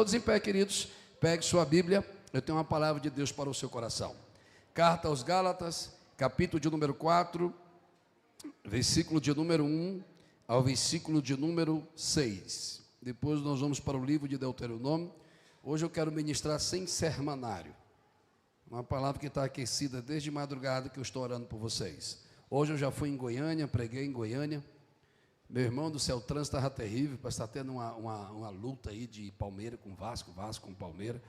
Todos em pé, queridos, pegue sua Bíblia, eu tenho uma palavra de Deus para o seu coração. Carta aos Gálatas, capítulo de número 4, versículo de número 1 ao versículo de número 6. Depois nós vamos para o livro de Deuteronômio. Hoje eu quero ministrar sem sermanário. Uma palavra que está aquecida desde madrugada que eu estou orando por vocês. Hoje eu já fui em Goiânia, preguei em Goiânia. Meu irmão do céu, o trânsito estava terrível, parece que está tendo uma luta aí de Palmeiras com Vasco, Vasco com Palmeiras.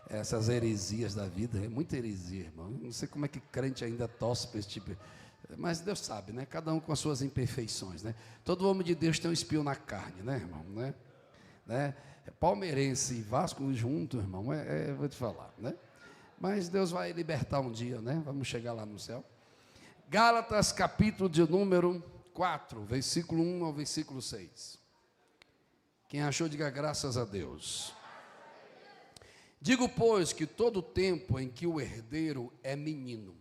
Essas heresias da vida, é muita heresia, irmão. Não sei como é que crente ainda torce para esse tipo. Mas Deus sabe, né? Cada um com as suas imperfeições, né? Todo homem de Deus tem um espinho na carne, né, irmão? Né? Palmeirense e Vasco junto, irmão, vou te falar, né? Mas Deus vai libertar um dia, né? Vamos chegar lá no céu. Gálatas, capítulo de número 4, versículo 1 ao versículo 6. Quem achou, diga graças a Deus. Digo, pois, que todo o tempo em que o herdeiro é menino,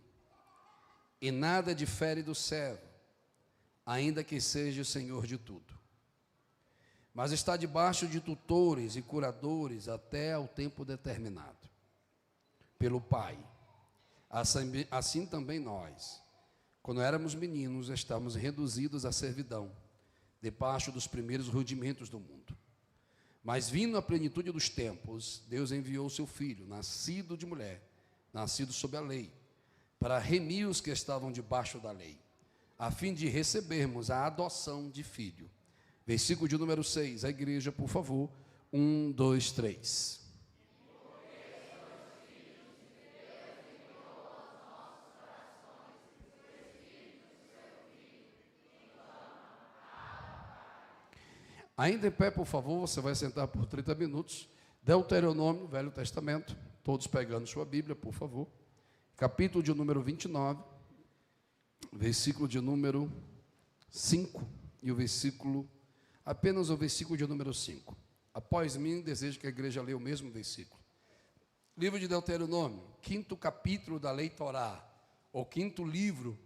e nada difere do servo, ainda que seja o senhor de tudo, mas está debaixo de tutores e curadores até ao tempo determinado pelo Pai. Assim também nós, quando éramos meninos, estávamos reduzidos à servidão, debaixo dos primeiros rudimentos do mundo. Mas vindo a plenitude dos tempos, Deus enviou o seu Filho, nascido de mulher, nascido sob a lei, para remir os que estavam debaixo da lei, a fim de recebermos a adoção de filho. Versículo de número 6, a igreja, por favor. 1, 2, 3. Ainda em pé, por favor, você vai sentar por 30 minutos. Deuteronômio, Velho Testamento, todos pegando sua Bíblia, por favor. Capítulo de número 29, versículo de número 5 e apenas o versículo de número 5. Após mim, desejo que a igreja leia o mesmo versículo. Livro de Deuteronômio, quinto capítulo da lei Torá, ou quinto livro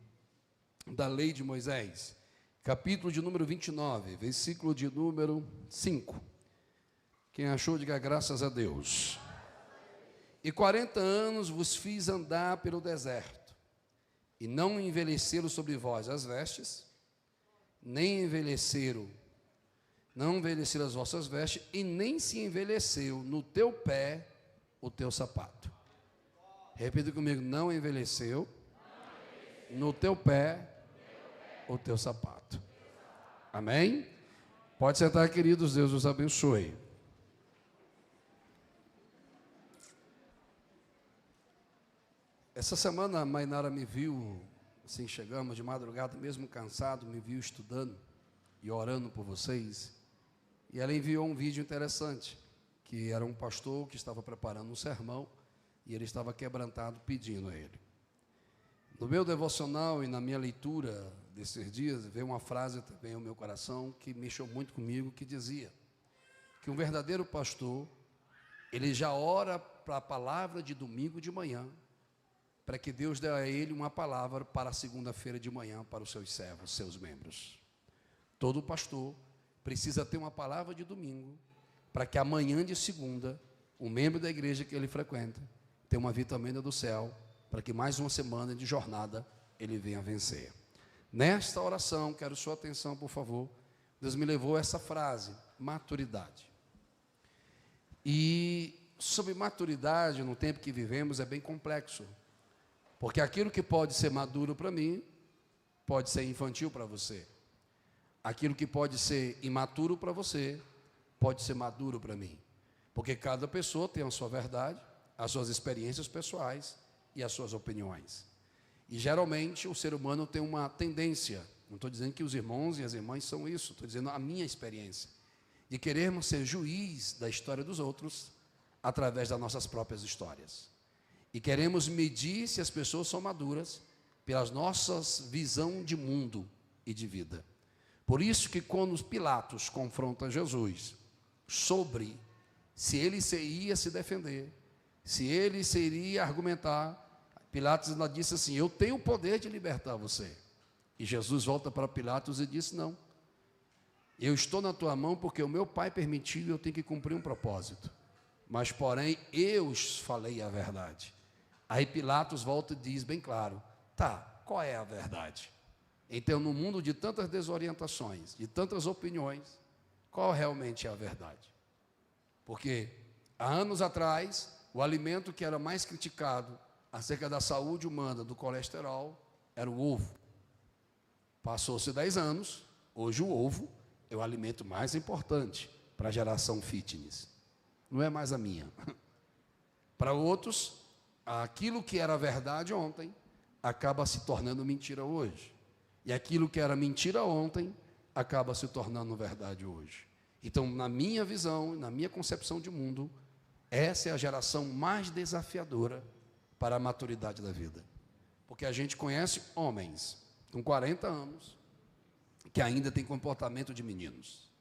da lei de Moisés. Capítulo de número 29, versículo de número 5. Quem achou, diga graças a Deus. E 40 anos vos fiz andar pelo deserto, e não envelheceram sobre vós as vestes, não envelheceram as vossas vestes, e nem se envelheceu no teu pé o teu sapato. Repita comigo, não envelheceu no teu pé o teu sapato. Amém? Pode sentar, queridos, Deus os abençoe. Essa semana a Mainara me viu, assim, chegamos de madrugada, mesmo cansado, me viu estudando e orando por vocês, e ela enviou um vídeo interessante, que era um pastor que estava preparando um sermão, e ele estava quebrantado pedindo a ele. No meu devocional e na minha leitura desses dias, veio uma frase também ao meu coração que mexeu muito comigo, que dizia que um verdadeiro pastor, ele já ora para a palavra de domingo de manhã, para que Deus dê a ele uma palavra para a segunda-feira de manhã para os seus servos, seus membros. Todo pastor precisa ter uma palavra de domingo, para que amanhã de segunda, o membro da igreja que ele frequenta, tenha uma vitamina do céu, para que mais uma semana de jornada ele venha vencer. Nesta oração, quero sua atenção, por favor. Deus me levou a essa frase, maturidade. E sobre maturidade, no tempo que vivemos, é bem complexo. Porque aquilo que pode ser maduro para mim, pode ser infantil para você. Aquilo que pode ser imaturo para você, pode ser maduro para mim. Porque cada pessoa tem a sua verdade, as suas experiências pessoais e as suas opiniões. E geralmente o ser humano tem uma tendência, não estou dizendo que os irmãos e as irmãs são isso, estou dizendo a minha experiência, de querermos ser juiz da história dos outros através das nossas próprias histórias. E queremos medir se as pessoas são maduras pelas nossas visão de mundo e de vida. Por isso que quando os Pilatos confrontam Jesus sobre se ele ia se defender, se ele iria argumentar, Pilatos ainda disse assim, eu tenho o poder de libertar você. E Jesus volta para Pilatos e diz, não, eu estou na tua mão porque o meu Pai permitiu e eu tenho que cumprir um propósito. mas porém eu falei a verdade. Aí Pilatos volta e diz bem claro, tá, qual é a verdade? Então, no mundo de tantas desorientações, de tantas opiniões, qual realmente é a verdade? Porque há anos atrás, o alimento que era mais criticado acerca da saúde humana, do colesterol, era o ovo. Passou-se 10 anos, hoje o ovo é o alimento mais importante para a geração fitness. Não é mais a minha. Para outros, aquilo que era verdade ontem, acaba se tornando mentira hoje. E aquilo que era mentira ontem, acaba se tornando verdade hoje. Então, na minha visão, na minha concepção de mundo, essa é a geração mais desafiadora para a maturidade da vida. Porque a gente conhece homens com 40 anos, que ainda têm comportamento de meninos.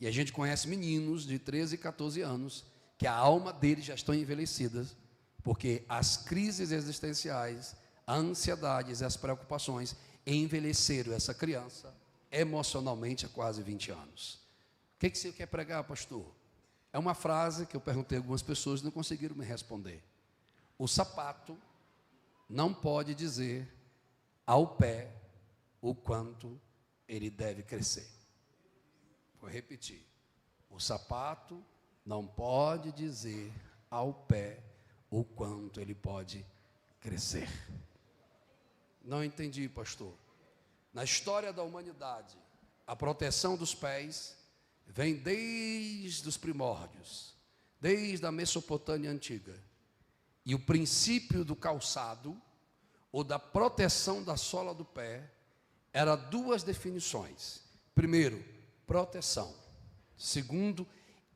E a gente conhece meninos de 13 e 14 anos, que a alma deles já estão envelhecidas, porque as crises existenciais, as ansiedades e as preocupações envelheceram essa criança emocionalmente há quase 20 anos. O que você quer pregar, pastor? É uma frase que eu perguntei a algumas pessoas e não conseguiram me responder. O sapato não pode dizer ao pé o quanto ele deve crescer. Vou repetir. O sapato não pode dizer ao pé o quanto ele pode crescer. Não entendi, pastor. Na história da humanidade, a proteção dos pés vem desde os primórdios, desde a Mesopotâmia antiga. E o princípio do calçado, ou da proteção da sola do pé, era duas definições. Primeiro, proteção. Segundo,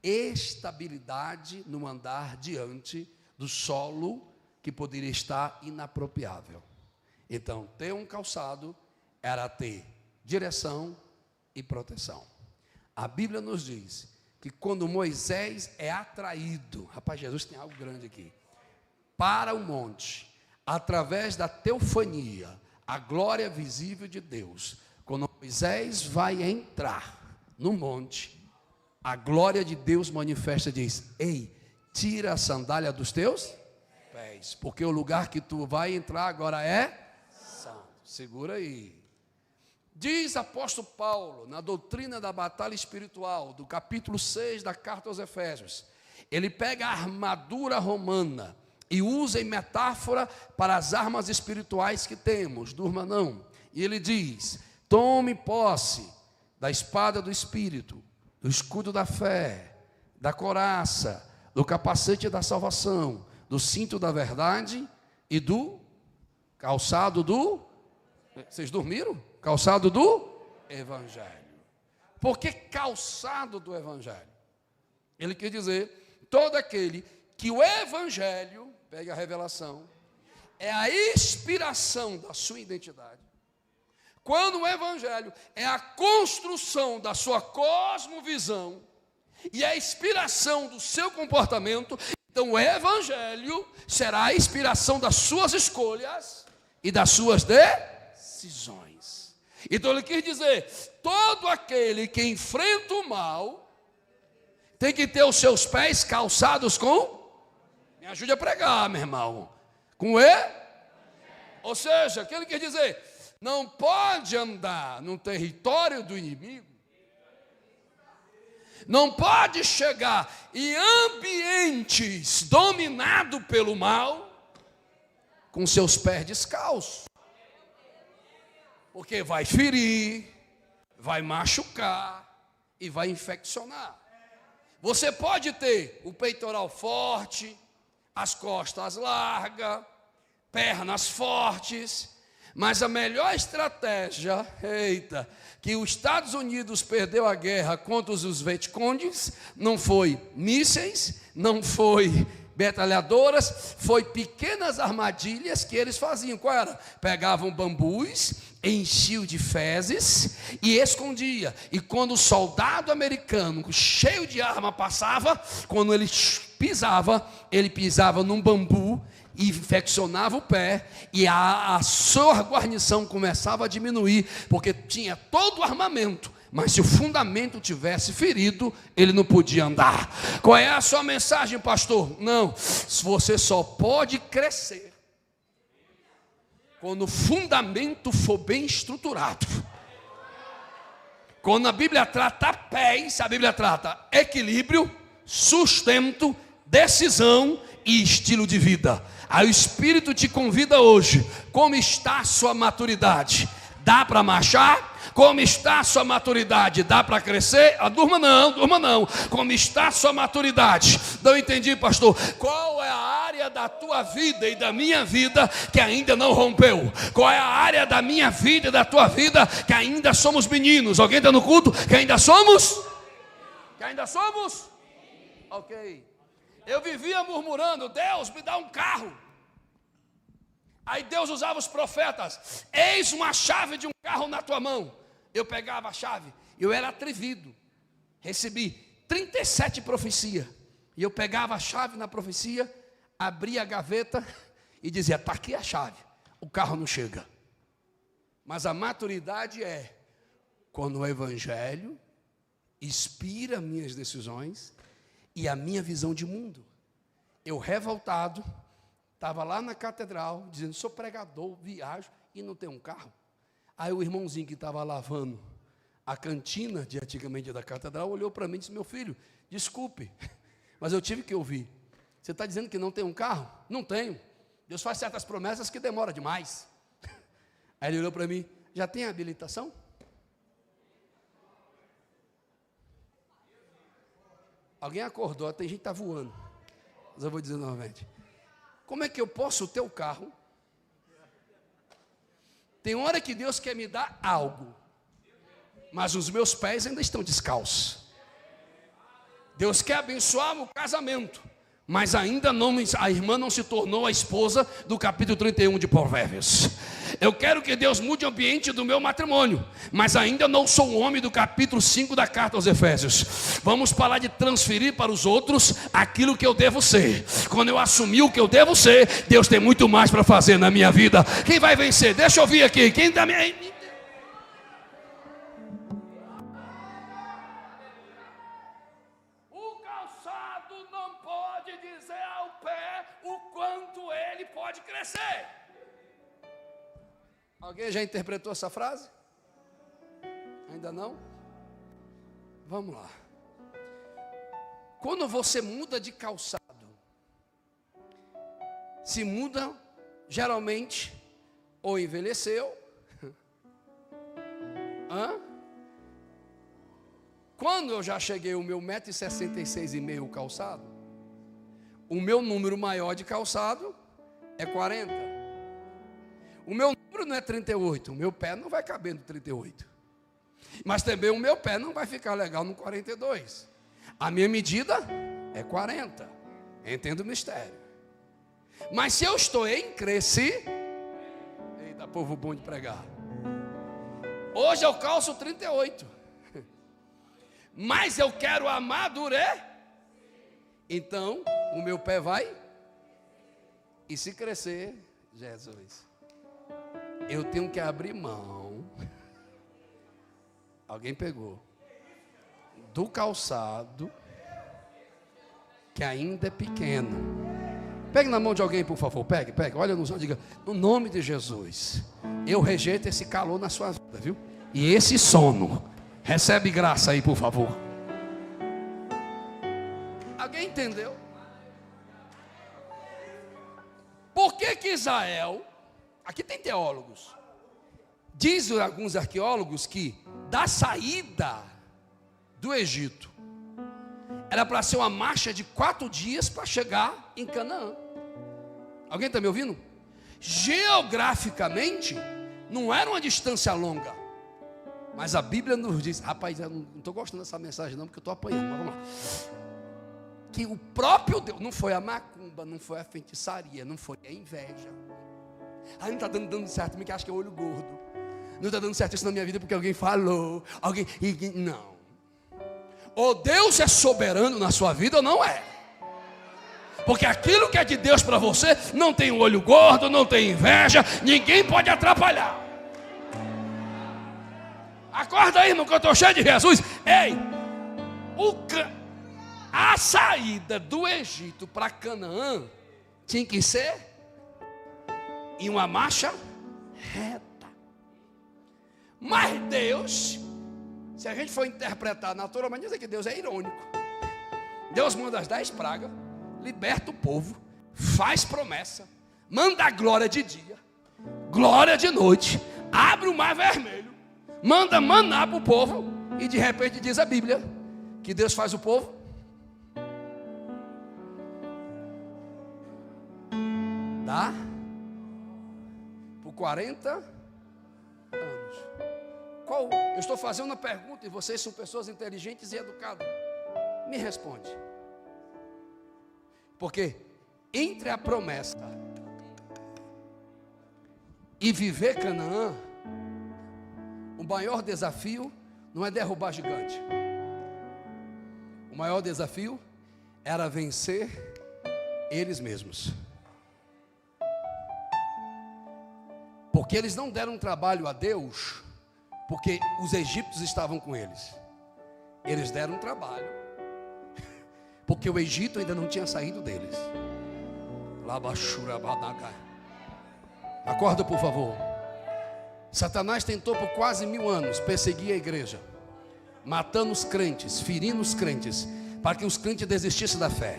estabilidade no andar diante do solo que poderia estar inapropriável. Então, ter um calçado era ter direção e proteção. A Bíblia nos diz que quando Moisés é atraído, rapaz, Jesus tem algo grande aqui, para o monte, através da teofania, a glória visível de Deus, quando Moisés vai entrar no monte, a glória de Deus manifesta e diz, ei, tira a sandália dos teus pés, porque o lugar que tu vai entrar agora é santo. Segura aí. Diz apóstolo Paulo, na doutrina da batalha espiritual, do capítulo 6 da carta aos Efésios, ele pega a armadura romana e usa em metáfora para as armas espirituais que temos, durma não. E ele diz, tome posse da espada do Espírito, do escudo da fé, da couraça, do capacete da salvação, do cinto da verdade e do calçado do... Vocês dormiram? Calçado do Evangelho. Por que calçado do Evangelho? Ele quer dizer, todo aquele que o Evangelho, pega a revelação, é a inspiração da sua identidade. Quando o Evangelho é a construção da sua cosmovisão e a inspiração do seu comportamento, então o Evangelho será a inspiração das suas escolhas e das suas decisões. Então ele quer dizer, todo aquele que enfrenta o mal, tem que ter os seus pés calçados com, me ajude a pregar, meu irmão, com ou seja, o que ele quer dizer, não pode andar no território do inimigo, não pode chegar em ambientes dominados pelo mal, com seus pés descalços. Porque vai ferir, vai machucar e vai infeccionar. Você pode ter o peitoral forte, as costas largas, pernas fortes, mas a melhor estratégia, que os Estados Unidos perdeu a guerra contra os Vietcongues, não foi mísseis, não foi metralhadoras, foi pequenas armadilhas que eles faziam. Qual era? Pegavam bambus, enchiam de fezes e escondia. E quando o soldado americano, cheio de arma, passava, quando ele pisava num bambu e infeccionava o pé, e a sua guarnição começava a diminuir, porque tinha todo o armamento, Mas se o fundamento tivesse ferido, ele não podia andar. Qual é a sua mensagem, pastor? Não, você só pode crescer quando o fundamento for bem estruturado. Quando a Bíblia trata pés, a Bíblia trata equilíbrio, sustento, decisão e estilo de vida. Aí o Espírito te convida hoje. Como está a sua maturidade? Dá para marchar? Como está a sua maturidade? Dá para crescer? Durma não. Como está a sua maturidade? Não entendi, pastor. Qual é a área da tua vida e da minha vida que ainda não rompeu? Qual é a área da minha vida e da tua vida que ainda somos meninos? Alguém está no culto? Que ainda somos? Que ainda somos? Ok. Eu vivia murmurando: Deus, me dá um carro. Aí Deus usava os profetas: eis uma chave de um carro na tua mão. Eu pegava a chave, eu era atrevido, recebi 37 profecias, e eu pegava a chave na profecia, abria a gaveta e dizia: está aqui a chave, o carro não chega. Mas a maturidade é quando o Evangelho inspira minhas decisões e a minha visão de mundo. Eu revoltado, estava lá na catedral, dizendo: sou pregador, viajo e não tenho um carro. Aí o irmãozinho que estava lavando a cantina de antigamente da catedral olhou para mim e disse: meu filho, desculpe, mas eu tive que ouvir. Você está dizendo que não tem um carro? Não tenho. Deus faz certas promessas que demora demais. Aí ele olhou para mim: já tem habilitação? Alguém acordou, tem gente que está voando. Mas eu vou dizer novamente: como é que eu posso ter o carro? Tem hora que Deus quer me dar algo, mas os meus pés ainda estão descalços. Deus quer abençoar o casamento, mas ainda não, a irmã não se tornou a esposa do capítulo 31 de Provérbios. Eu quero que Deus mude o ambiente do meu matrimônio, mas ainda não sou o homem do capítulo 5 da carta aos Efésios. Vamos parar de transferir para os outros aquilo que eu devo ser. Quando eu assumir o que eu devo ser, Deus tem muito mais para fazer na minha vida. Quem vai vencer? Deixa eu ouvir aqui. Quem dá minha... O calçado não pode dizer ao pé o quanto ele pode crescer. Alguém já interpretou essa frase? Ainda não? Vamos lá. Quando você muda de calçado, se muda geralmente ou envelheceu. Quando eu já cheguei o meu 1,66 m calçado, o meu número maior de calçado é 40. O meu número não é 38, o meu pé não vai caber no 38. Mas também o meu pé não vai ficar legal no 42. A minha medida é 40. Entendo o mistério. Mas se eu estou em cresci, eita, povo bom de pregar. Hoje eu calço 38. Mas eu quero amadurecer. Então, o meu pé vai. E se crescer, Jesus, eu tenho que abrir mão. Alguém pegou? Do calçado, que ainda é pequeno. Pegue na mão de alguém, por favor. Pegue. Olha nos olhos, diga: no nome de Jesus, eu rejeito esse calor na sua vida, viu? E esse sono. Recebe graça aí, por favor. Alguém entendeu? Por que Israel... Aqui tem teólogos. Diz alguns arqueólogos que da saída do Egito era para ser uma marcha de 4 dias para chegar em Canaã. Alguém está me ouvindo? Geograficamente não era uma distância longa, mas a Bíblia nos diz... Rapaz, eu não estou gostando dessa mensagem não, porque eu estou apanhando, mas vamos lá. Que o próprio Deus, não foi a macumba, não foi a feitiçaria, não foi a inveja. Não está dando certo, porque acha que é olho gordo. Não está dando certo isso na minha vida porque alguém falou. Não. Ou Deus é soberano na sua vida ou não é. Porque aquilo que é de Deus para você não tem um olho gordo, não tem inveja, ninguém pode atrapalhar. acorda aí, irmão, que eu estou cheio de Jesus. Ei, a saída do Egito para Canaã tinha que ser em uma marcha reta. Mas Deus, se a gente for interpretar naturalmente, dizer que Deus é irônico. Deus manda as 10 pragas, liberta o povo, faz promessa, manda a glória de dia, glória de noite, abre o mar vermelho, manda maná para o povo, e de repente diz a Bíblia que Deus faz o povo dar por 40 anos. Eu estou fazendo uma pergunta e vocês são pessoas inteligentes e educadas. Me responde. Porque entre a promessa e viver Canaã, o maior desafio não é derrubar gigante. O maior desafio era vencer eles mesmos. Porque eles não deram trabalho a Deus, porque os egípcios estavam com eles. Eles deram trabalho, porque o Egito ainda não tinha saído deles. Acorda, por favor. Satanás tentou por quase 1000 anos perseguir a igreja, matando os crentes, ferindo os crentes, para que os crentes desistissem da fé.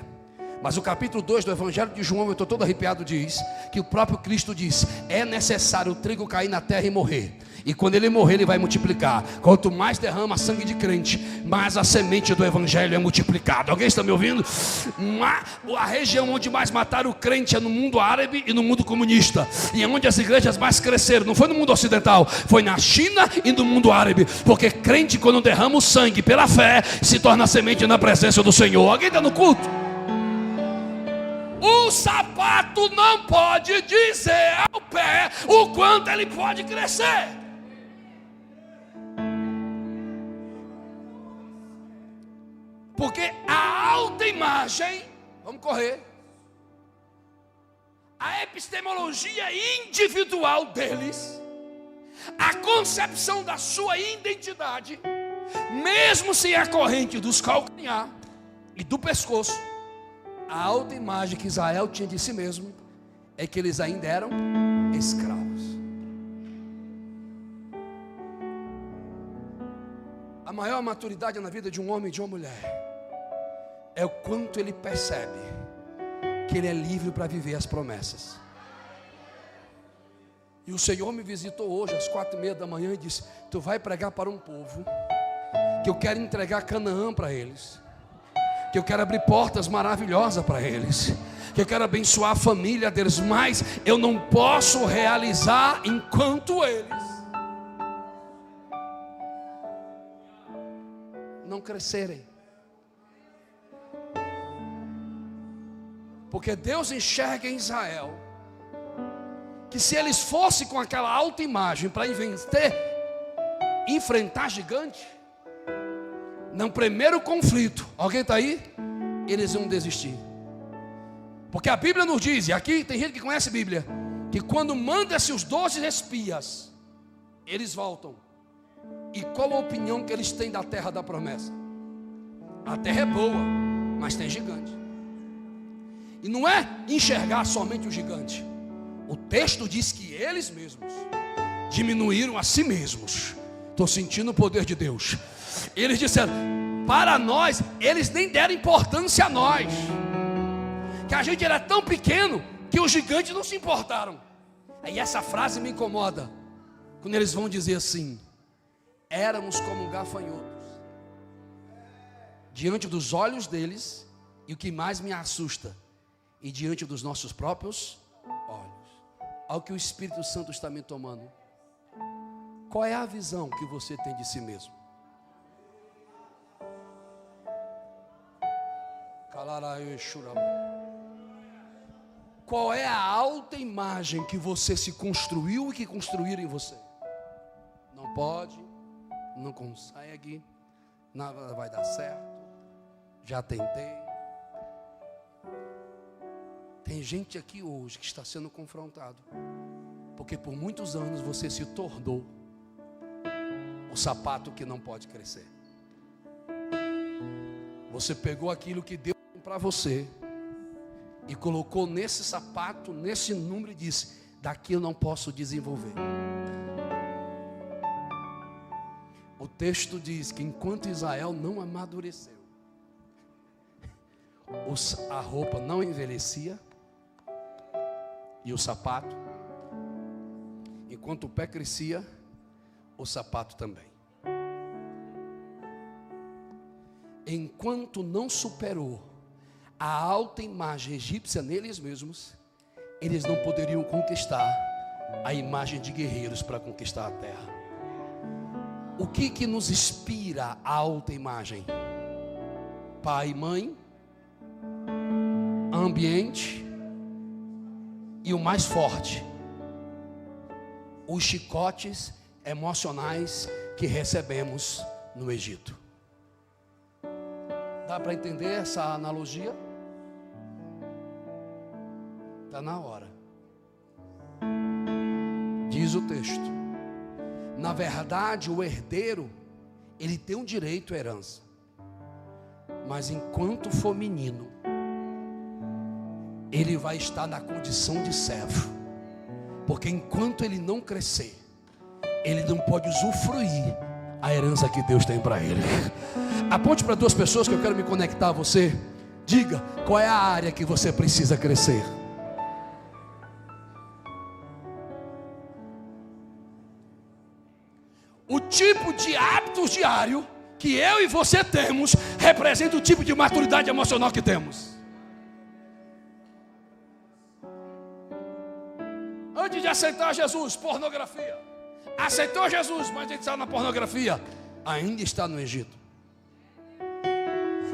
Mas o capítulo 2 do Evangelho de João, eu estou todo arrepiado, diz que o próprio Cristo diz: é necessário o trigo cair na terra e morrer, e quando ele morrer ele vai multiplicar. Quanto mais derrama sangue de crente, mais a semente do Evangelho é multiplicada. Alguém está me ouvindo? A região onde mais mataram o crente é no mundo árabe e no mundo comunista, e é onde as igrejas mais cresceram. Não foi no mundo ocidental, foi na China e no mundo árabe. Porque crente, quando derrama o sangue pela fé, se torna semente na presença do Senhor. Alguém está no culto? O sapato não pode dizer ao pé o quanto ele pode crescer. Porque a autoimagem, vamos correr, a epistemologia individual deles, a concepção da sua identidade, mesmo sem a corrente dos calcanhar e do pescoço, a autoimagem que Israel tinha de si mesmo é que eles ainda eram escravos. A maior maturidade na vida de um homem e de uma mulher é o quanto ele percebe que ele é livre para viver as promessas. E o Senhor me visitou hoje às 4:30 da manhã e disse: tu vai pregar para um povo que eu quero entregar Canaã para eles, que eu quero abrir portas maravilhosas para eles, que eu quero abençoar a família deles, mas eu não posso realizar enquanto eles não crescerem. Porque Deus enxerga em Israel que se eles fossem com aquela autoimagem para enfrentar gigante, no primeiro conflito, alguém está aí? Eles vão desistir. Porque a Bíblia nos diz, e aqui tem gente que conhece a Bíblia, que quando manda-se os 12 espias, eles voltam. E qual a opinião que eles têm da terra da promessa? A terra é boa, mas tem gigante. E não é enxergar somente o gigante. O texto diz que eles mesmos diminuíram a si mesmos. Estou sentindo o poder de Deus. Eles disseram, para nós, eles nem deram importância a nós, que a gente era tão pequeno que os gigantes não se importaram. Aí essa frase me incomoda, quando eles vão dizer assim: éramos como gafanhotos diante dos olhos deles, e o que mais me assusta, e diante dos nossos próprios olhos. Ao que o Espírito Santo está me tomando. Qual é a visão que você tem de si mesmo? Qual é a alta imagem que você se construiu e que construíram em você? Não pode, não consegue, nada vai dar certo, já tentei. Tem gente aqui hoje que está sendo confrontado, porque por muitos anos você se tornou o sapato que não pode crescer. Você pegou aquilo que Deus tem para você e colocou nesse sapato, nesse número, e disse: daqui eu não posso desenvolver. O texto diz que enquanto Israel não amadureceu, a roupa não envelhecia e o sapato, enquanto o pé crescia, o sapato também. Enquanto não superou a alta imagem egípcia neles mesmos, eles não poderiam conquistar a imagem de guerreiros para conquistar a terra. O que nos inspira a alta imagem? Pai e mãe, ambiente e o mais forte, os chicotes emocionais que recebemos no Egito. Dá para entender essa analogia? Está na hora. Diz o texto: na verdade, o herdeiro, ele tem um direito à herança, mas enquanto for menino, ele vai estar na condição de servo, porque enquanto ele não crescer, ele não pode usufruir a herança que Deus tem para ele. Aponte para duas pessoas que eu quero me conectar a você. Diga, qual é a área que você precisa crescer? O tipo de hábitos diário que eu e você temos representa o tipo de maturidade emocional que temos. Antes de aceitar Jesus, pornografia. Aceitou Jesus, mas a gente está na pornografia. Ainda está no Egito.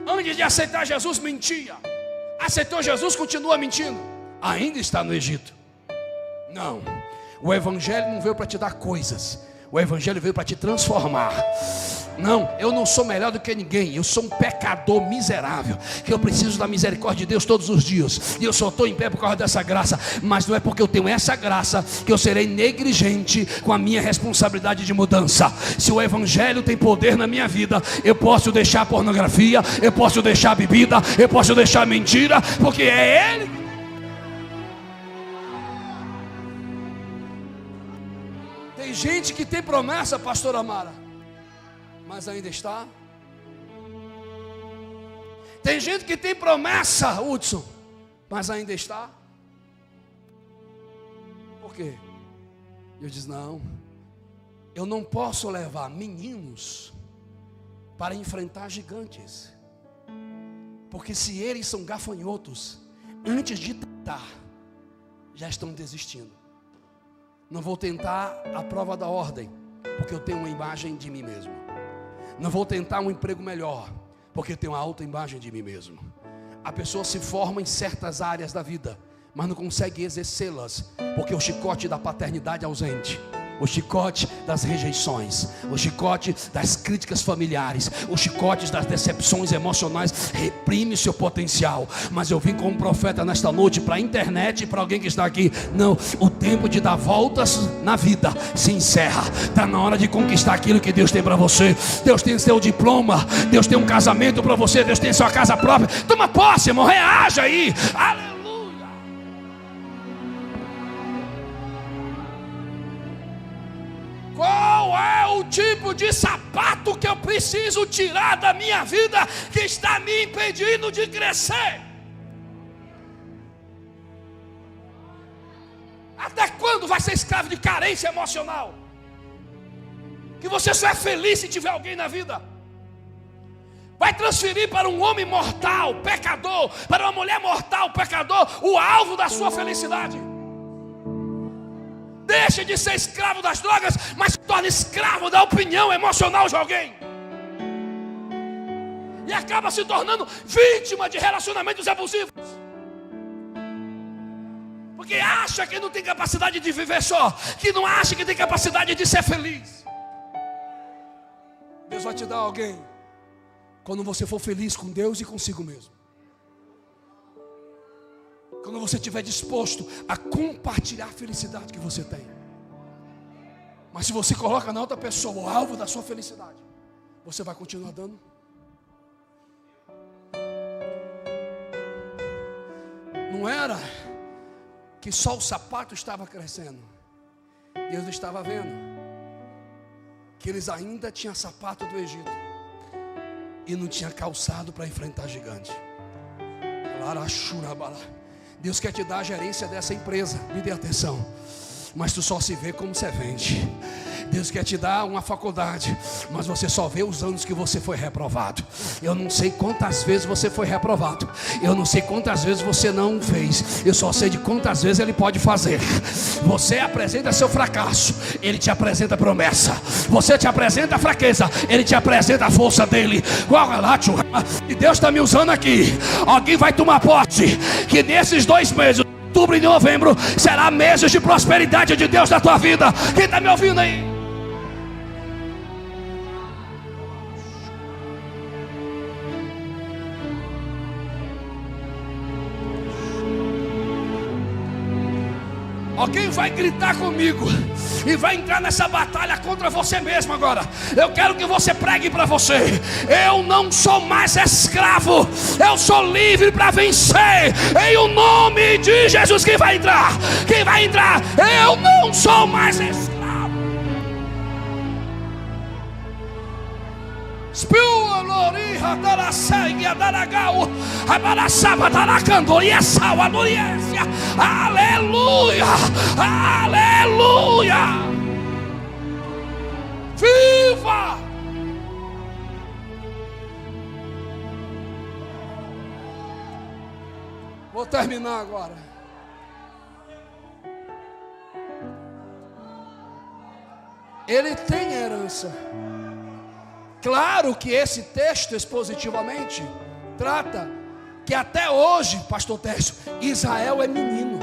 Antes de aceitar Jesus, mentia. Aceitou Jesus, continua mentindo. Ainda está no Egito. Não, o Evangelho não veio para te dar coisas. O Evangelho veio para te transformar. Não, eu não sou melhor do que ninguém. Eu sou um pecador miserável, que eu preciso da misericórdia de Deus todos os dias. E eu só estou em pé por causa dessa graça. Mas não é porque eu tenho essa graça que eu serei negligente com a minha responsabilidade de mudança. Se o Evangelho tem poder na minha vida, eu posso deixar a pornografia, eu posso deixar a bebida, eu posso deixar a mentira, porque é Ele. Tem gente que tem promessa, pastor Amara, mas ainda está. Tem gente que tem promessa, Hudson, mas ainda está. Por quê? Eu disse: não, eu não posso levar meninos para enfrentar gigantes, porque se eles são gafanhotos, antes de tentar, já estão desistindo. Não vou tentar a prova da ordem, porque eu tenho uma imagem de mim mesmo. Não vou tentar um emprego melhor, porque eu tenho uma alta imagem de mim mesmo. A pessoa se forma em certas áreas da vida, mas não consegue exercê-las, porque o chicote da paternidade é ausente, o chicote das rejeições, o chicote das críticas familiares, o chicote das decepções emocionais reprime seu potencial. Mas eu vim como profeta nesta noite para a internet e para alguém que está aqui. Não, o tempo de dar voltas na vida se encerra. Está na hora de conquistar aquilo que Deus tem para você. Deus tem seu diploma, Deus tem um casamento para você, Deus tem sua casa própria. Toma posse, irmão, reaja aí. Aleluia. Qual é o tipo de sapato que eu preciso tirar da minha vida que está me impedindo de crescer? Até quando vai ser escravo de carência emocional? Que você só é feliz se tiver alguém na vida. Vai transferir para um homem mortal, pecador, para uma mulher mortal, pecador, o alvo da sua felicidade. Deixa de ser escravo das drogas, mas se torna escravo da opinião emocional de alguém. E acaba se tornando vítima de relacionamentos abusivos. Porque acha que não tem capacidade de viver só, que não acha que tem capacidade de ser feliz. Deus vai te dar alguém quando você for feliz com Deus e consigo mesmo. Quando você estiver disposto a compartilhar a felicidade que você tem. Mas se você coloca na outra pessoa o alvo da sua felicidade, você vai continuar dando. Não era que só o sapato estava crescendo. Deus estava vendo que eles ainda tinham sapato do Egito e não tinha calçado para enfrentar gigante. Deus quer te dar a gerência dessa empresa, me dê atenção, mas tu só se vê como você vende. Deus quer te dar uma faculdade, mas você só vê os anos que você foi reprovado. Eu não sei quantas vezes você foi reprovado, eu não sei quantas vezes você não fez, eu só sei de quantas vezes Ele pode fazer. Você apresenta seu fracasso, Ele te apresenta a promessa. Você te apresenta a fraqueza, Ele te apresenta a força dEle. E Deus está me usando aqui. Alguém vai tomar posse que nesses 2 meses, outubro e novembro, será meses de prosperidade de Deus na tua vida. Quem está me ouvindo aí? Alguém vai gritar comigo e vai entrar nessa batalha contra você mesmo agora. Eu quero que você pregue para você: eu não sou mais escravo, eu sou livre para vencer. Em o nome de Jesus. Quem vai entrar? Quem vai entrar? Eu não sou mais escravo. Aleluia, aleluia, viva! Vou terminar agora. Ele tem herança. Claro que esse texto expositivamente trata que até hoje, pastor Tércio, Israel é menino.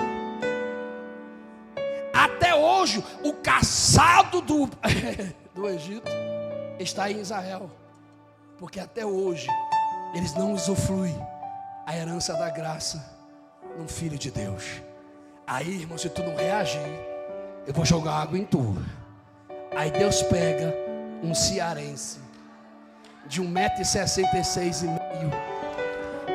Até hoje o caçado do Egito está em Israel, porque até hoje eles não usufruem a herança da graça no Filho de Deus. Aí, irmão, se tu não reagir, eu vou jogar água em tu. Aí Deus pega um cearense de 1,66 m,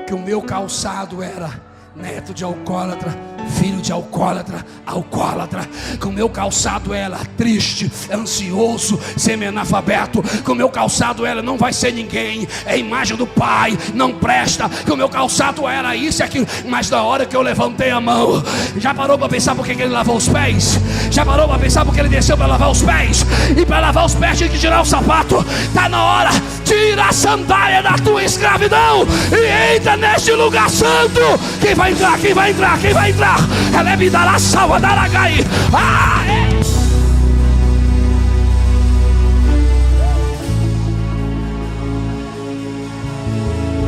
que o meu calçado era neto de alcoólatra, filho de alcoólatra, alcoólatra. Com o meu calçado era triste, ansioso, semi-analfabeto. Com o meu calçado era não vai ser ninguém, é imagem do pai, não presta. Com o meu calçado era isso e aquilo. Mas na hora que eu levantei a mão, já parou para pensar por que ele lavou os pés? Já parou para pensar por que ele desceu para lavar os pés? E para lavar os pés tinha que tirar o sapato. Está na hora, tira a sandália da tua escravidão e entra neste lugar santo. Quem vai entrar? Quem vai entrar? Quem vai entrar? Ela é me dará salva, dará gai.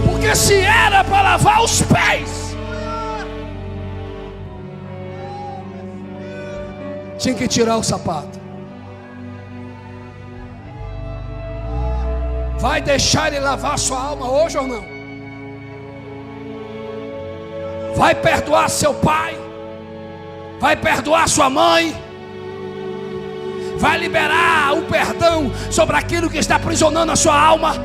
Porque se era para lavar os pés, tinha que tirar o sapato. Vai deixar ele lavar sua alma hoje ou não? Vai perdoar seu pai? Vai perdoar sua mãe? Vai liberar o perdão sobre aquilo que está aprisionando a sua alma?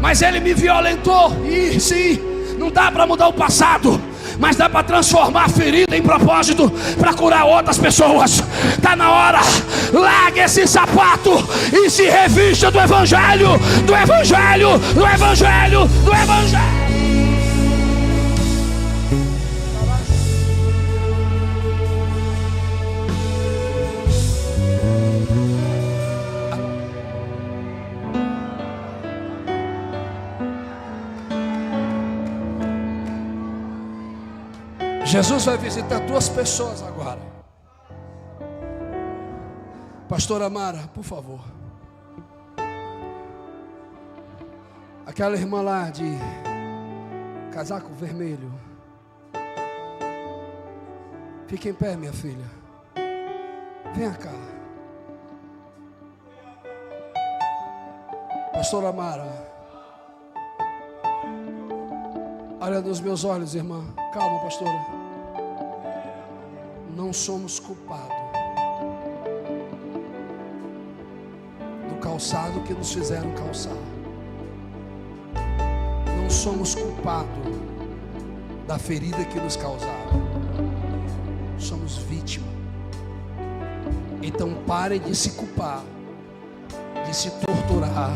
Mas ele me violentou. E sim, não dá para mudar o passado, mas dá para transformar a ferida em propósito para curar outras pessoas. Está na hora, largue esse sapato e se revista do Evangelho, do Evangelho, do Evangelho, do Evangelho. Jesus vai visitar 2 pessoas agora. Pastora Mara, por favor. Aquela irmã lá de casaco vermelho. Fique em pé, minha filha. Venha cá. Pastora Mara, olha nos meus olhos, irmã. Calma, pastora. Não somos culpados. calçado que nos fizeram calçar. Não somos culpados da ferida que nos causaram. Somos vítimas. Então pare de se culpar, de se torturar.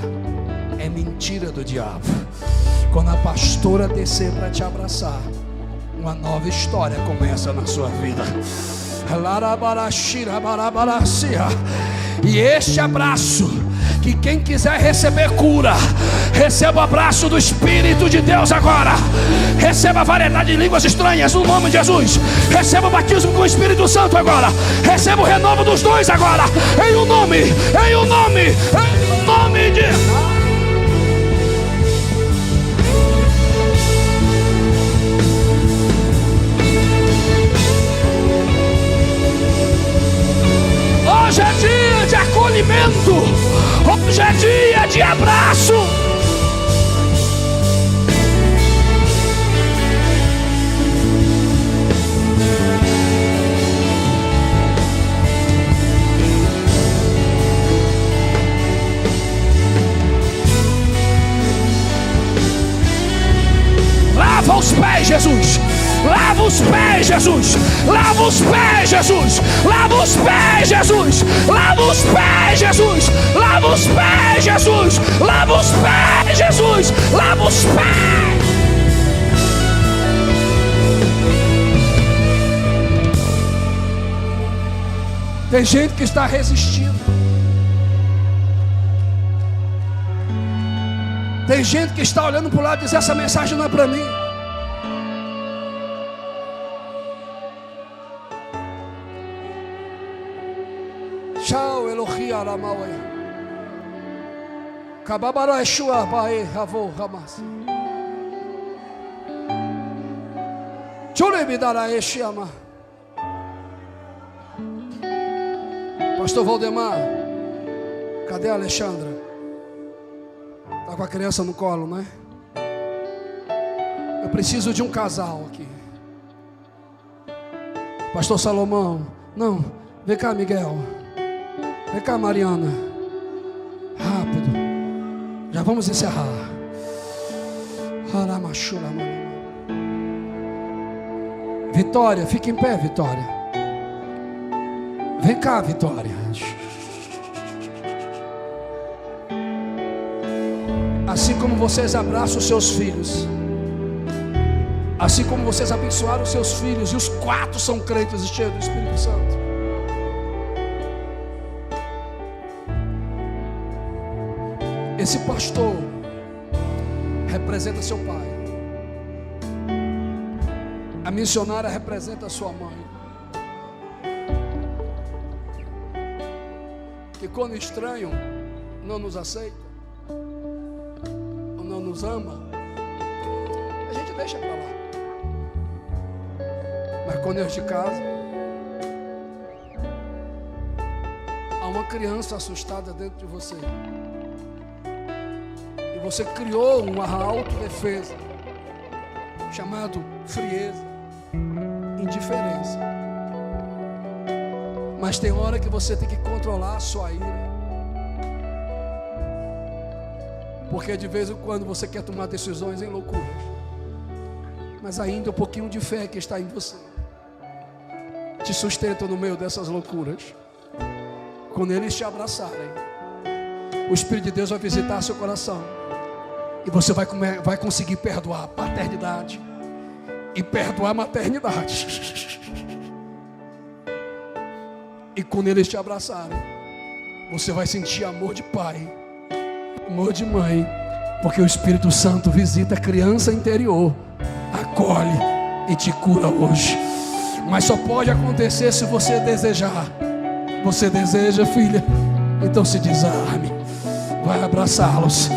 É mentira do diabo. Quando a pastora descer para te abraçar, uma nova história começa na sua vida. E este abraço, que quem quiser receber cura, receba o abraço do Espírito de Deus agora. Receba a variedade de línguas estranhas no nome de Jesus. Receba o batismo com o Espírito Santo agora. Receba o renovo dos dons agora. Em o nome de... Hoje é dia de acolhimento. Hoje é dia de abraço. Lava os pés, Jesus. Lava os pés, Jesus. Lava os pés, Jesus. Lava os pés, Jesus. Lava os pés, Jesus. Lava os pés, Jesus. Lava os pés, Jesus. Lava os pés. Tem gente que está resistindo. Tem gente que está olhando para o lado e diz: essa mensagem não é para mim. Tchau, Elohi Aramauê. Kababara Eshua Bae Ravo Ramas. Chulebidara Eshiama. Pastor Valdemar, cadê a Alexandra? Está com a criança no colo, não é? Eu preciso de um casal aqui. Pastor Salomão, não, vem cá, Miguel. Vem cá, Mariana. Rápido. Já vamos encerrar. Vitória, fica em pé, Vitória. Vem cá, Vitória. Assim como vocês abraçam os seus filhos, assim como vocês abençoaram os seus filhos, e os 4 são crentes e cheios do Espírito Santo. Esse pastor representa seu pai. A missionária representa sua mãe. Que quando estranho não nos aceita, ou não nos ama, a gente deixa para lá. Mas quando é de casa, há uma criança assustada dentro de você. Você criou uma autodefesa chamado frieza, indiferença. Mas tem hora que você tem que controlar a sua ira, porque de vez em quando você quer tomar decisões em loucura, mas ainda um pouquinho de fé que está em você te sustenta no meio dessas loucuras. Quando eles te abraçarem, o Espírito de Deus vai visitar seu coração. E você vai conseguir perdoar a paternidade e perdoar a maternidade. E quando eles te abraçarem, você vai sentir amor de pai, amor de mãe, porque o Espírito Santo visita a criança interior, acolhe e te cura hoje. Mas só pode acontecer se você desejar. Você deseja, filha? Então se desarme, vai abraçá-los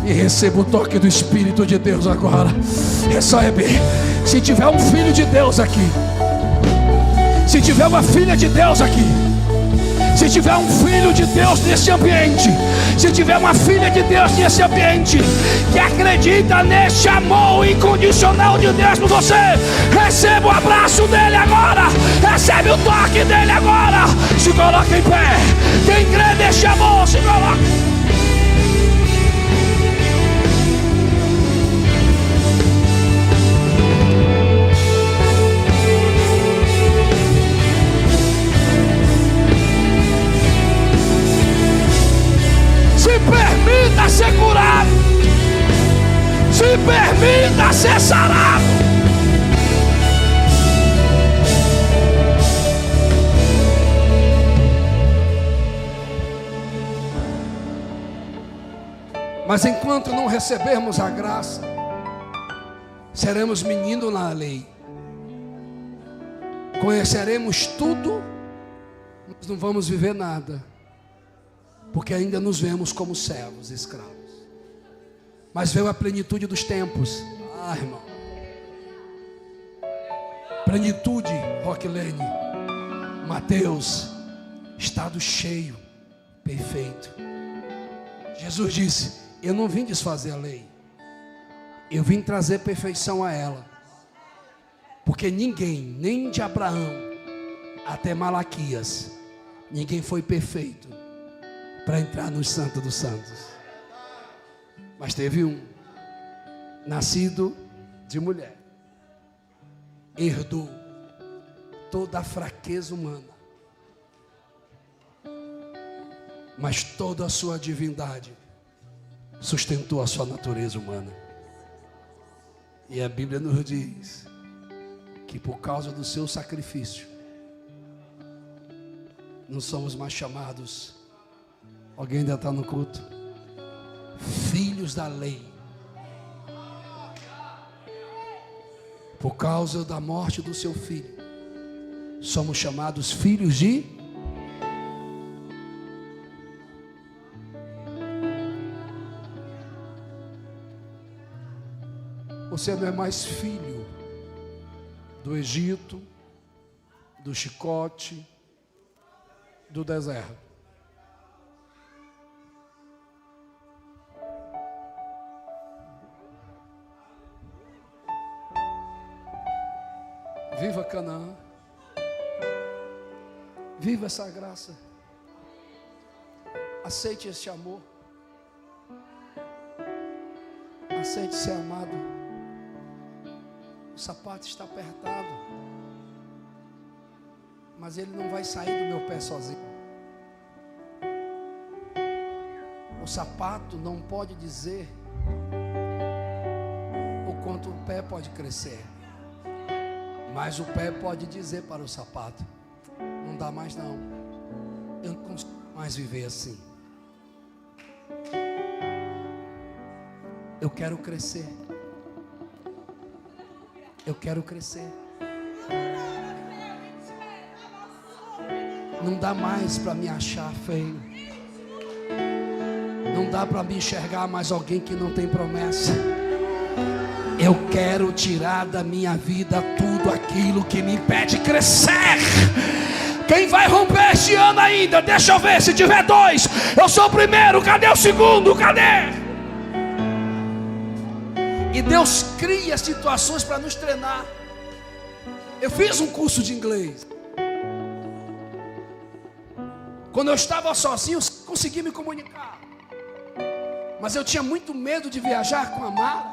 e receba o toque do Espírito de Deus agora. Recebe. Se tiver um filho de Deus aqui, se tiver uma filha de Deus aqui, se tiver um filho de Deus nesse ambiente, se tiver uma filha de Deus nesse ambiente, que acredita nesse amor incondicional de Deus por você, receba o abraço dele agora, recebe o toque dele agora. Se coloque em pé. Quem crê nesse amor, se coloque. Mas enquanto não recebermos a graça, seremos menino na lei. Conheceremos tudo, mas não vamos viver nada, porque ainda nos vemos como servos, escravos. Mas veio a plenitude dos tempos. Ah, irmão. Plenitude, Roquilene, Mateus, estado cheio, perfeito. Jesus disse: eu não vim desfazer a lei, eu vim trazer perfeição a ela. Porque ninguém, nem de Abraão até Malaquias, ninguém foi perfeito para entrar no Santo dos Santos. Mas teve um, nascido de mulher, herdou toda a fraqueza humana, mas toda a sua divindade sustentou a sua natureza humana. E a Bíblia nos diz que por causa do seu sacrifício, não somos mais chamados, alguém ainda está no culto, filhos da lei. Por causa da morte do seu filho, somos chamados filhos de... Você não é mais filho do Egito, do chicote, do deserto. Viva Canaã. Viva essa graça. Aceite esse amor. Aceite ser amado. O sapato está apertado, mas ele não vai sair do meu pé sozinho. O sapato não pode dizer o quanto o pé pode crescer, mas o pé pode dizer para o sapato: não dá mais não, eu não consigo mais viver assim, eu quero crescer. Eu quero crescer. Não dá mais para me achar feio. Não dá para me enxergar mais alguém que não tem promessa. Eu quero tirar da minha vida tudo aquilo que me impede de crescer. Quem vai romper este ano ainda? Deixa eu ver, se tiver 2, eu sou o primeiro. Cadê o segundo? Cadê? E Deus cria situações para nos treinar. Eu fiz um curso de inglês. Quando eu estava sozinho, eu consegui me comunicar. Mas eu tinha muito medo de viajar com a Mara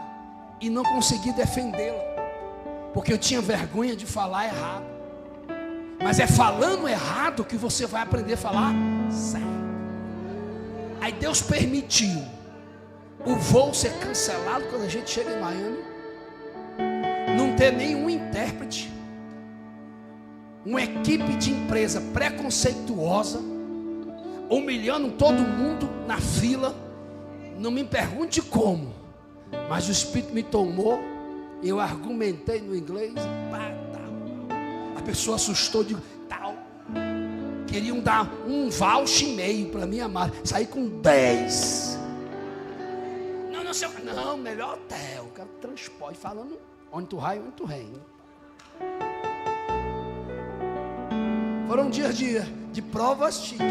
e não consegui defendê-la, porque eu tinha vergonha de falar errado. Mas é falando errado que você vai aprender a falar certo. Aí Deus permitiu o voo ser cancelado quando a gente chega em Miami, não ter nenhum intérprete, uma equipe de empresa preconceituosa, humilhando todo mundo na fila. Não me pergunte como, mas o Espírito me tomou, eu argumentei no inglês, a pessoa assustou, digo, tal, queriam dar um voucher e meio para minha amada, saí com 10. Não, melhor hotel, eu quero transporte, falando onde tu vai, onde tu vem. Foram dias de provas chique.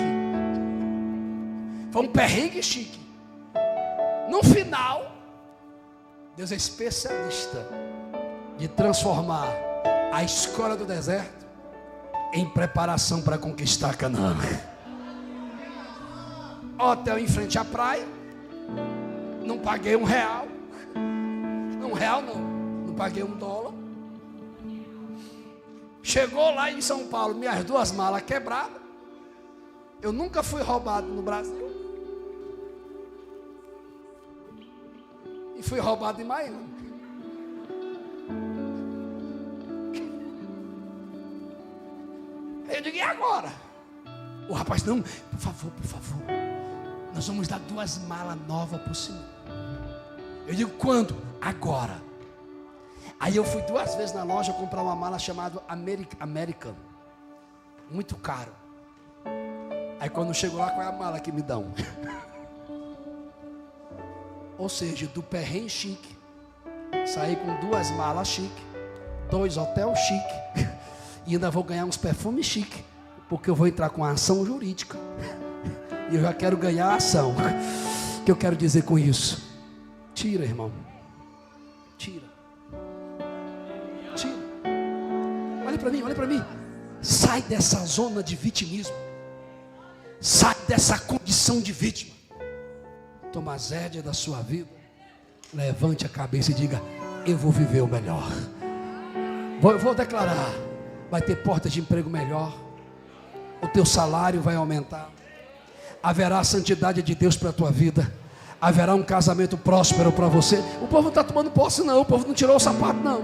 Foi um perrengue chique. No final, Deus é especialista de transformar a escola do deserto em preparação para conquistar Canaã. Hotel em frente à praia. Não paguei R$1. Não paguei $1. Chegou lá em São Paulo, minhas 2 malas quebradas. Eu nunca fui roubado no Brasil. E fui roubado em Miami. Eu digo, e agora? O rapaz, não, por favor. Nós vamos dar 2 malas novas para o senhor. Eu digo, quando? Agora. Aí eu fui 2 vezes na loja comprar uma mala chamada American. Muito caro. Aí quando eu chego lá, qual é a mala que me dão? Ou seja, do perrengue chique, saí com 2 malas chique, 2 hotel chique, e ainda vou ganhar uns perfumes chique, porque eu vou entrar com a ação jurídica. E eu já quero ganhar a ação. O que eu quero dizer com isso? Tira, irmão. Tira. Tira. Olha para mim, olha para mim. Sai dessa zona de vitimismo. Sai dessa condição de vítima. Toma as rédeas da sua vida. Levante a cabeça e diga: eu vou viver o melhor. Vou declarar: vai ter portas de emprego melhor. O teu salário vai aumentar. Haverá a santidade de Deus para a tua vida. Haverá um casamento próspero para você. O povo não está tomando posse não. O povo não tirou o sapato não.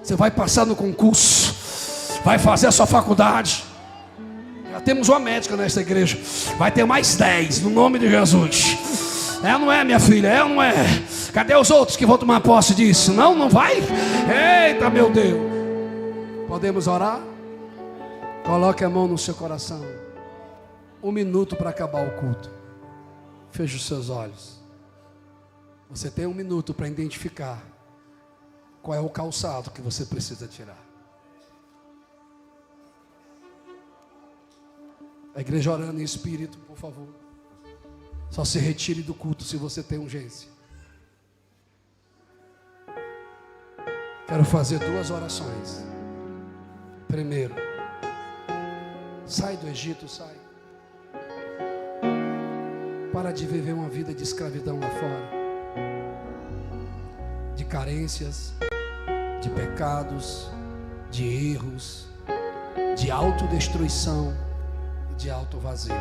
Você vai passar no concurso. Vai fazer a sua faculdade. Já temos uma médica nesta igreja. Vai ter mais 10 no nome de Jesus. É ou não é, minha filha? É ou não é? Cadê os outros que vão tomar posse disso? Não, não vai? Eita, meu Deus. Podemos orar? Coloque a mão no seu coração. 1 minuto para acabar o culto. Feche os seus olhos. Você tem 1 minuto para identificar qual é o calçado que você precisa tirar. A igreja orando em espírito, por favor. Só se retire do culto se você tem urgência. Quero fazer 2 orações. Primeiro, sai do Egito, sai. Para de viver uma vida de escravidão lá fora. De carências, de pecados, de erros, de autodestruição e de autovazio.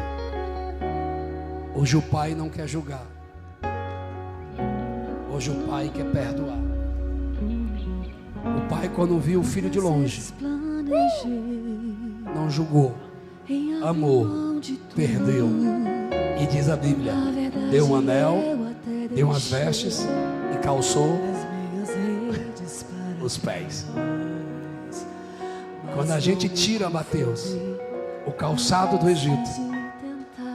Hoje o Pai não quer julgar. Hoje o Pai quer perdoar. O Pai, quando viu o filho de longe, não julgou, amou, perdeu. E diz a Bíblia: deu um anel, deu umas vestes e calçou os pés. Quando a gente tira, Mateus, o calçado do Egito,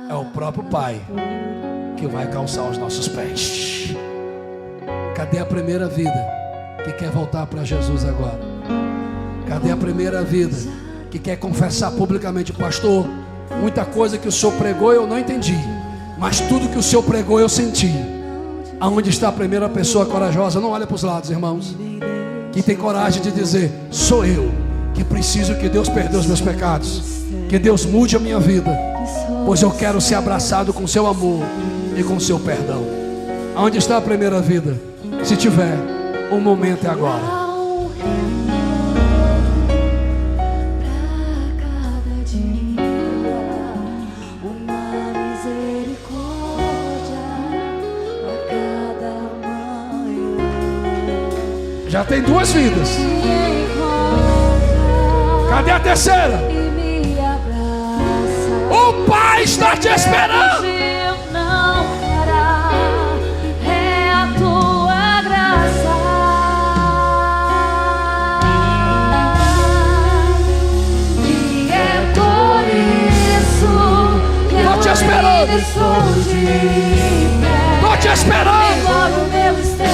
é o próprio Pai que vai calçar os nossos pés. Cadê a primeira vida que quer voltar para Jesus agora? Cadê a primeira vida que quer confessar publicamente: pastor, muita coisa que o Senhor pregou eu não entendi, mas tudo que o Senhor pregou eu senti. Aonde está a primeira pessoa corajosa? Não olha para os lados, irmãos. Que tem coragem de dizer: sou eu que preciso que Deus perdoe os meus pecados, que Deus mude a minha vida, pois eu quero ser abraçado com seu amor e com seu perdão. Aonde está a primeira vida? Se tiver, o momento é agora. Já tem 2 vidas. Cadê a terceira? O Pai está te esperando. É a tua graça. E é por isso que eu te esperando. estou de pé. Tô te esperando. Embora o meu exterior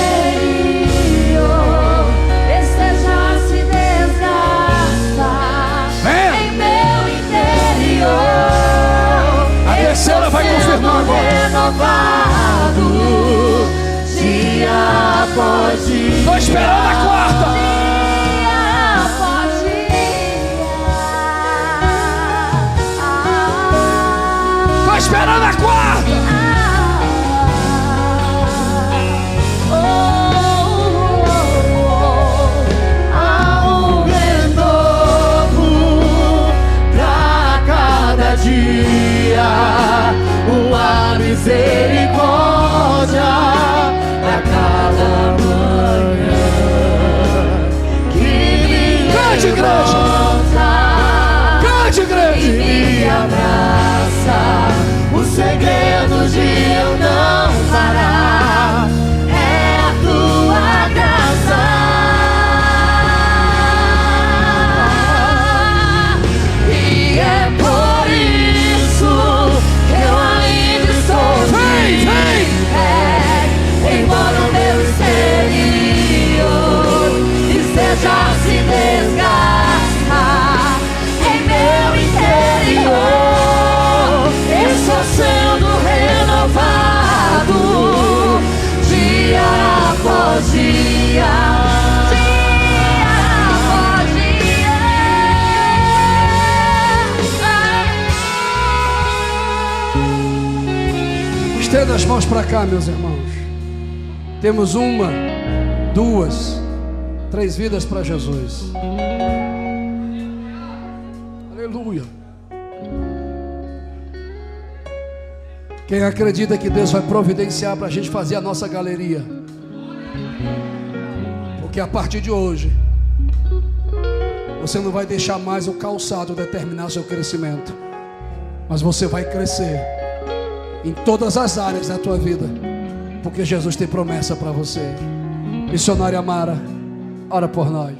esteja se desgastar, em meu interior a terceira vai confirmar agora. Renovado dia após dia. Tô esperando a quarta. Dia após dia. Tô esperando a quarta. Há um renovo pra cada dia, uma misericórdia pra cada manhã que me Grande igreja. levanta, Grande igreja. e me abraça. O segredo de eu não parar desgarrar em meu interior. Estou sendo renovado dia após dia. Estenda as mãos para cá, meus irmãos. Temos 1, 2, 3 vidas para Jesus. Aleluia. Quem acredita que Deus vai providenciar para a gente fazer a nossa galeria? Porque a partir de hoje você não vai deixar mais o calçado determinar seu crescimento, mas você vai crescer em todas as áreas da tua vida, porque Jesus tem promessa para você. Missionária Mara, ora por nós.